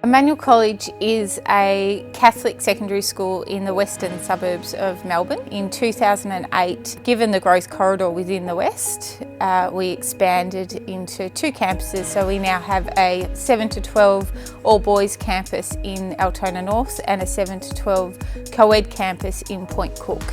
Emmanuel College is a Catholic secondary school in the western suburbs of Melbourne. In 2008, given the growth corridor within the west, we expanded into 2 campuses. So we now have a 7 to 12 all-boys campus in Altona North and a 7 to 12 co-ed campus in Point Cook.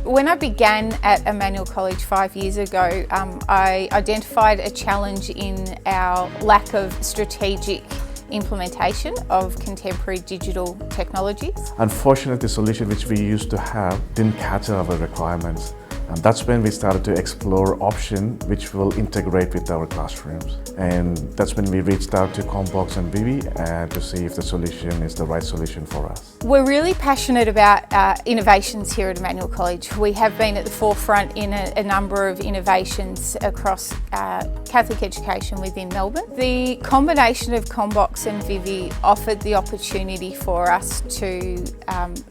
When I began at Emmanuel College 5 years ago, I identified a challenge in our lack of strategic implementation of contemporary digital technologies. Unfortunately, the solution which we used to have didn't cater our requirements. And that's when we started to explore options which will integrate with our classrooms. And that's when we reached out to Commbox and Vivi to see if the solution is the right solution for us. We're really passionate about innovations here at Emmanuel College. We have been at the forefront in a number of innovations across Catholic education within Melbourne. The combination of Commbox and Vivi offered the opportunity for us to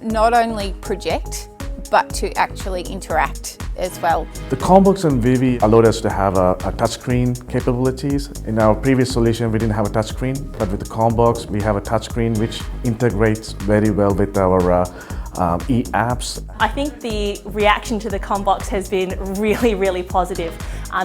not only project, but to actually interact as well. The Commbox and Vivi allowed us to have a touchscreen capabilities. In our previous solution, we didn't have a touchscreen, but with the Commbox, we have a touchscreen which integrates very well with our e-apps. I think the reaction to the Commbox has been really positive.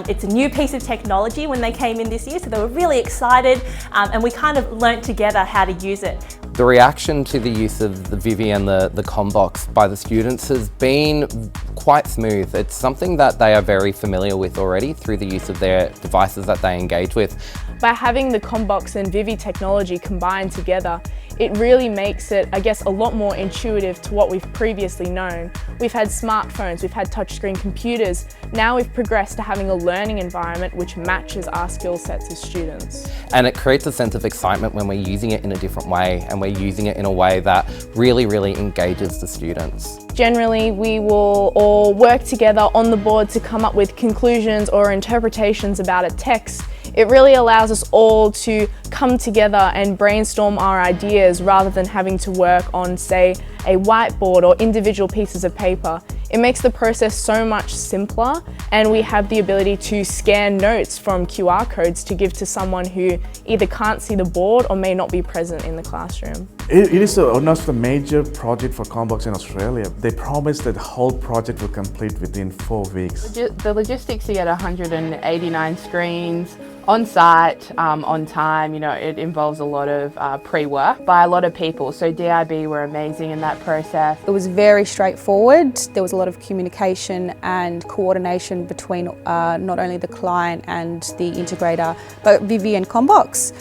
It's a new piece of technology when they came in this year, so they were really excited and we kind of learnt together how to use it. The reaction to the use of the Vivi and the Commbox by the students has been quite smooth. It's something that they are very familiar with already through the use of their devices that they engage with. By having the Commbox and Vivi technology combined together, it really makes it, I guess, a lot more intuitive to what we've previously known. We've had smartphones, we've had touchscreen computers. Now we've progressed to having a learning environment which matches our skill sets as students. And it creates a sense of excitement when we're using it in a different way, and we're using it in a way that really engages the students. Generally, we will all work together on the board to come up with conclusions or interpretations about a text. It really allows us all to come together and brainstorm our ideas rather than having to work on, say, a whiteboard or individual pieces of paper. It makes the process so much simpler, and we have the ability to scan notes from QR codes to give to someone who either can't see the board or may not be present in the classroom. It is one of the major project for Commbox in Australia. They promised that the whole project will complete within 4 weeks. The logistics to get 189 screens on site, on time, it involves a lot of pre-work by a lot of people. So DIB were amazing in that process. It was very straightforward. There was a lot of communication and coordination between not only the client and the integrator, but Vivi and Commbox,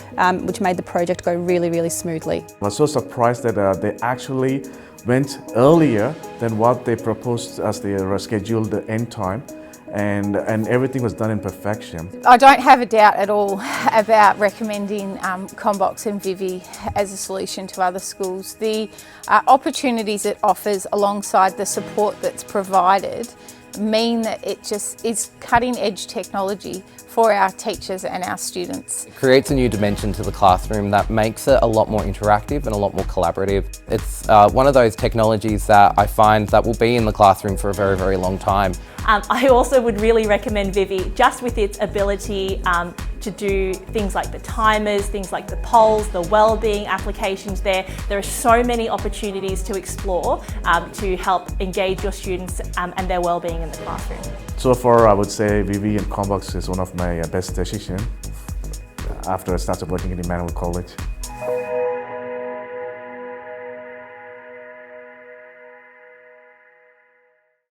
which made the project go really smoothly. I was so surprised that they actually went earlier than what they proposed as their scheduled end time. And everything was done in perfection. I don't have a doubt at all about recommending Commbox and Vivi as a solution to other schools. The opportunities it offers alongside the support that's provided mean that it just is cutting edge technology for our teachers and our students. It creates a new dimension to the classroom that makes it a lot more interactive and a lot more collaborative. It's one of those technologies that I find that will be in the classroom for a very long time. I also would really recommend Vivi just with its ability to do things like the timers, things like the polls, the wellbeing applications there. There are so many opportunities to explore to help engage your students and their wellbeing in the classroom. So far, I would say Vivi and Commbox is one of my best decisions after I started working at Emmanuel College.